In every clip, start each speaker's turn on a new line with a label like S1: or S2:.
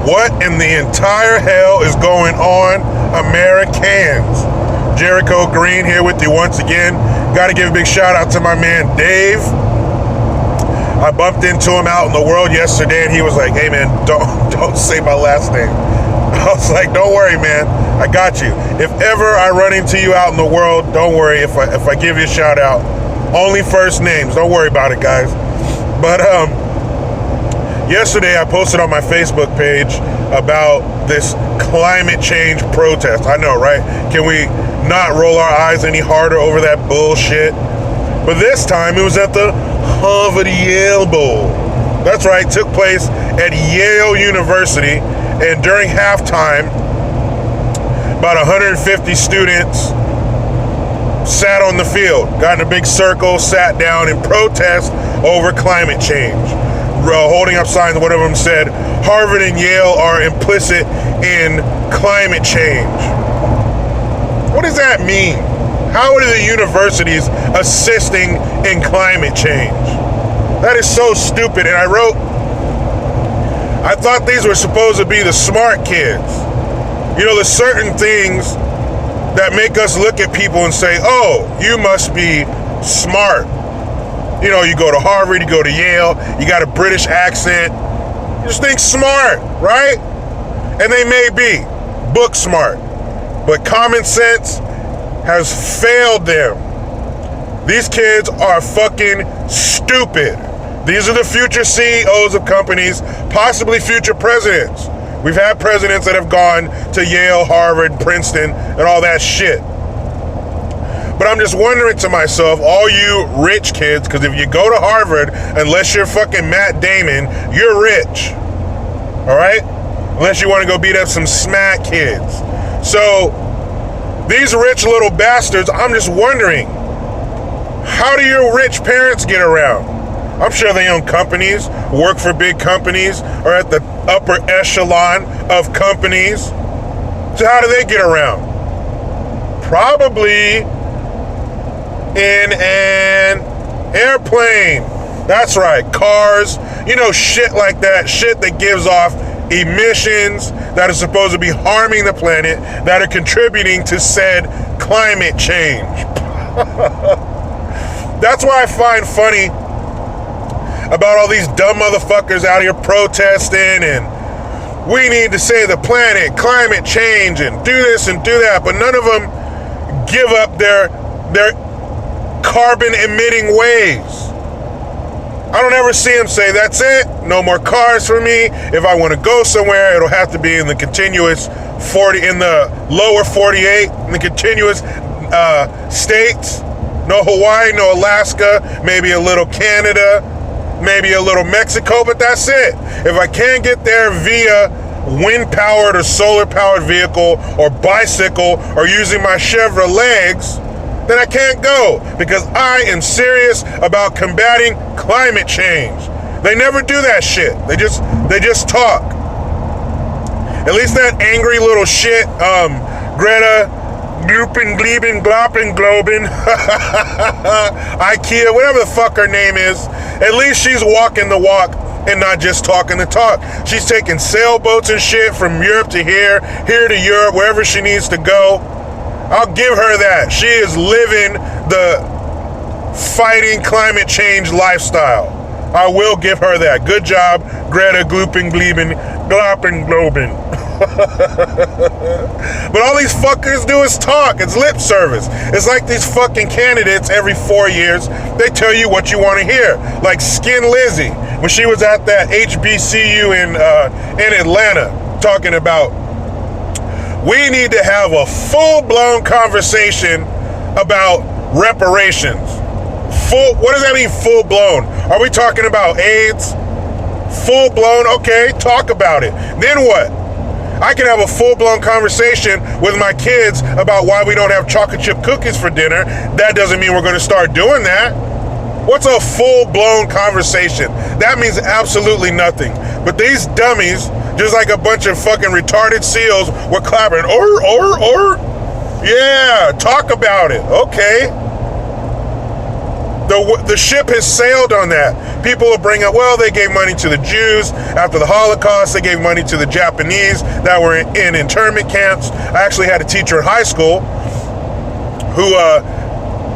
S1: What in the entire hell is going on, Americans? Jericho Green here with you once again. Got to give a big shout out to my man Dave. I bumped into him out in the world yesterday, and he was like, "Hey man, don't say my last name." I was like, "Don't worry, man. I got you. If ever I run into you out in the world, don't worry if I give you a shout out. Only first names. Don't worry about it, guys." But yesterday I posted on my Facebook page about this climate change protest. I know, right? Can we not roll our eyes any harder over that bullshit? But this time it was at the Harvard-Yale Bowl. That's right, took place at Yale University, and during halftime, about 150 students sat on the field, got in a big circle, sat down in protest over climate change, holding up signs. One of them said, "Harvard and Yale are implicit in climate change." What does that mean? How are the universities assisting in climate change? That is so stupid. And I thought these were supposed to be the smart kids. You know, there's certain things that make us look at people and say, "Oh, you must be smart." You know, you go to Harvard, you go to Yale, you got a British accent. You just think smart, right? And they may be book smart, but common sense has failed them. These kids are fucking stupid. These are the future CEOs of companies, possibly future presidents. We've had presidents that have gone to Yale, Harvard, Princeton, and all that shit. But I'm just wondering to myself, all you rich kids, because if you go to Harvard, unless you're fucking Matt Damon, you're rich. All right? Unless you want to go beat up some smack kids. So, these rich little bastards, I'm just wondering, how do your rich parents get around? I'm sure they own companies, work for big companies, or at the upper echelon of companies. So how do they get around? Probably in an airplane. That's right, cars, you know, shit like that, shit that gives off emissions that are supposed to be harming the planet, that are contributing to said climate change. That's why I find funny about all these dumb motherfuckers out here protesting and we need to save the planet, climate change, and do this and do that, but none of them give up their carbon emitting ways. I don't ever see them say, "That's it, no more cars for me. If I want to go somewhere, it'll have to be in the continuous 40, in the lower 48, in the continuous states. No Hawaii, no Alaska, maybe a little Canada, maybe a little Mexico, but that's it. If I can't get there via wind-powered or solar-powered vehicle or bicycle or using my Chevrolet legs, then I can't go because I am serious about combating climate change." They never do that shit. They just talk. At least that angry little shit, Greta Gloopin, Gleben, Gloppin, Globin, IKEA, whatever the fuck her name is, at least she's walking the walk and not just talking the talk. She's taking sailboats and shit from Europe to here to Europe, wherever she needs to go. I'll give her that. She is living the fighting climate change lifestyle. I will give her that. Good job, Greta Gloopin, Gleben, Gloppin, Globin. But all these fuckers do is talk. It's lip service. It's like these fucking candidates every 4 years, they tell you what you want to hear. Like Skin Lizzie, when she was at that HBCU in Atlanta, talking about, we need to have a full-blown conversation about reparations. What does that mean, full-blown? Are we talking about AIDS? Full-blown? Okay, talk about it. Then what? I can have a full-blown conversation with my kids about why we don't have chocolate chip cookies for dinner. That doesn't mean we're going to start doing that. What's a full-blown conversation? That means absolutely nothing. But these dummies, just like a bunch of fucking retarded seals, were clapping, or. Yeah, talk about it. Okay. The ship has sailed on that. People will bring up, well, they gave money to the Jews after the Holocaust. They gave money to the Japanese that were in internment camps. I actually had a teacher in high school who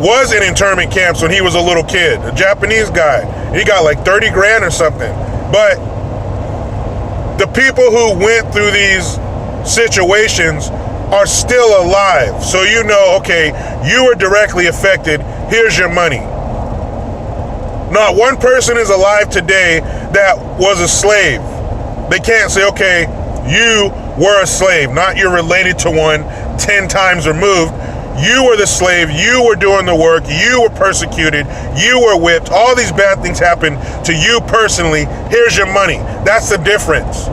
S1: was in internment camps when he was a little kid, a Japanese guy. He got like 30 grand or something. But the people who went through these situations are still alive. So you know, okay, you were directly affected. Here's your money. Not one person is alive today that was a slave. They can't say, okay, you were a slave, not you're related to one 10 times removed. You were the slave, you were doing the work, you were persecuted, you were whipped, all these bad things happened to you personally. Here's your money. That's the difference.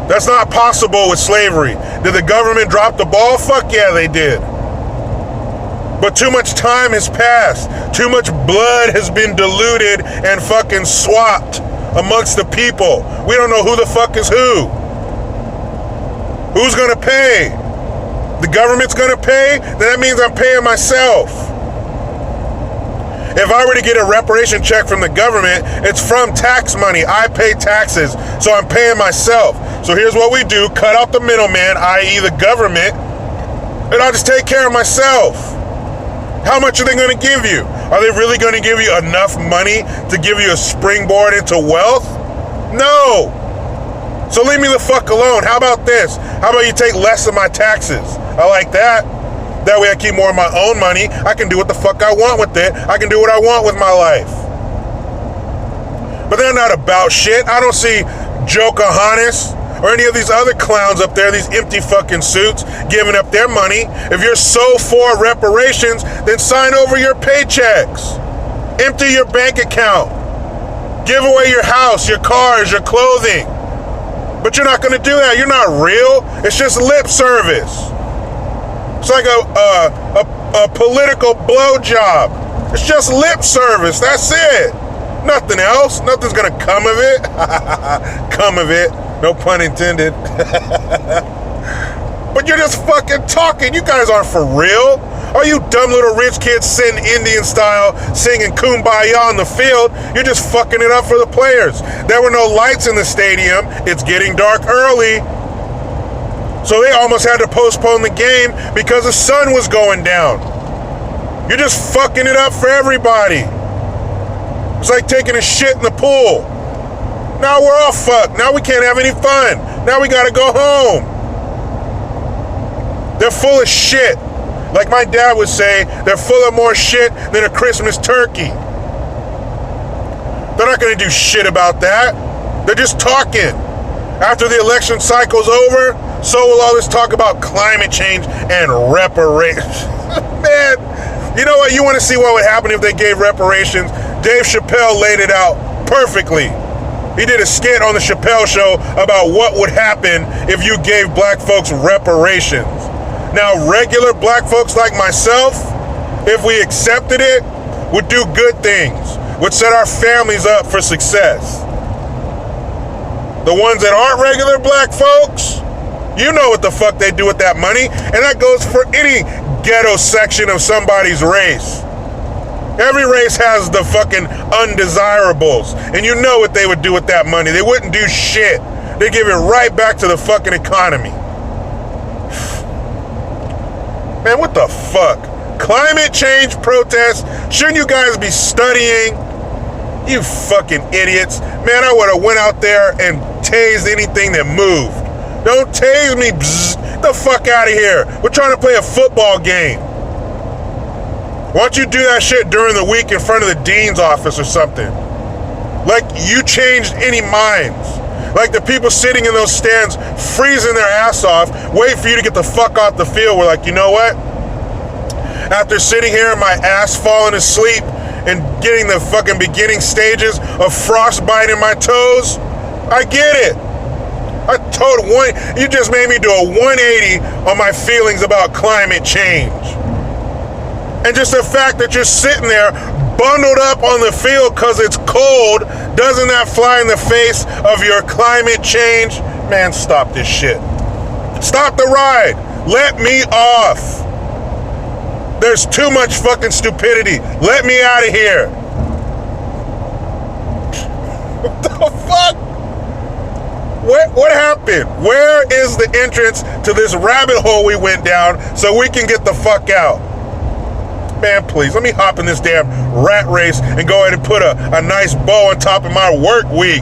S1: That's not possible with slavery. Did the government drop the ball? Fuck yeah, they did. But too much time has passed. Too much blood has been diluted and fucking swapped amongst the people. We don't know who the fuck is who. Who's gonna pay? The government's gonna pay? Then that means I'm paying myself. If I were to get a reparation check from the government, it's from tax money. I pay taxes, so I'm paying myself. So here's what we do. Cut out the middleman, i.e. the government, and I'll just take care of myself. How much are they going to give you? Are they really going to give you enough money to give you a springboard into wealth? No. So leave me the fuck alone. How about this? How about you take less of my taxes? I like that. That way I keep more of my own money. I can do what the fuck I want with it. I can do what I want with my life. But they're not about shit. I don't see Joe Kahanis or any of these other clowns up there, these empty fucking suits, giving up their money. If you're so for reparations, then sign over your paychecks. Empty your bank account. Give away your house, your cars, your clothing. But you're not going to do that. You're not real. It's just lip service. It's like a political blowjob. It's just lip service. That's it. Nothing else. Nothing's going to come of it. Come of it. No pun intended. But you're just fucking talking. You guys aren't for real. Are you dumb little rich kids sitting Indian style singing Kumbaya on the field? You're just fucking it up for the players. There were no lights in the stadium. It's getting dark early. So they almost had to postpone the game because the sun was going down. You're just fucking it up for everybody. It's like taking a shit in the pool. Now we're all fucked. Now we can't have any fun. Now we gotta go home. They're full of shit. Like my dad would say, they're full of more shit than a Christmas turkey. They're not gonna do shit about that. They're just talking. After the election cycle's over, so will all this talk about climate change and reparations. Man, you know what? You want to see what would happen if they gave reparations? Dave Chappelle laid it out perfectly. He did a skit on the Chappelle Show about what would happen if you gave black folks reparations. Now, regular black folks like myself, if we accepted it, would do good things, would set our families up for success. The ones that aren't regular black folks, you know what the fuck they do with that money, and that goes for any ghetto section of somebody's race. Every race has the fucking undesirables, and you know what they would do with that money. They wouldn't do shit. They give it right back to the fucking economy. Man, what the fuck? Climate change protests? Shouldn't you guys be studying? You fucking idiots. Man, I would have went out there and tased anything that moved. Don't tase me. Bzz. Get the fuck out of here. We're trying to play a football game. Why don't you do that shit during the week in front of the dean's office or something? Like you changed any minds. Like the people sitting in those stands freezing their ass off, wait for you to get the fuck off the field. We're like, you know what? After sitting here and my ass falling asleep and getting the fucking beginning stages of frostbite in my toes, I get it. You just made me do a 180 on my feelings about climate change. And just the fact that you're sitting there bundled up on the field because it's cold, doesn't that fly in the face of your climate change? Man, stop this shit. Stop the ride. Let me off. There's too much fucking stupidity. Let me out of here. What the fuck? What happened? Where is the entrance to this rabbit hole we went down so we can get the fuck out? Man, please, let me hop in this damn rat race and go ahead and put a nice bow on top of my work week.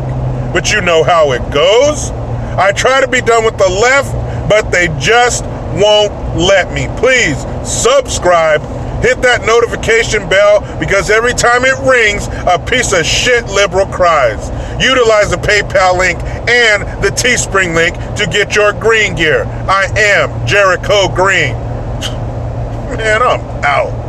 S1: But you know how it goes. I try to be done with the left, but they just won't let me. Please subscribe, hit that notification bell, because every time it rings, a piece of shit liberal cries. Utilize the PayPal link and the Teespring link to get your green gear. I am Jericho Green. Man, I'm out.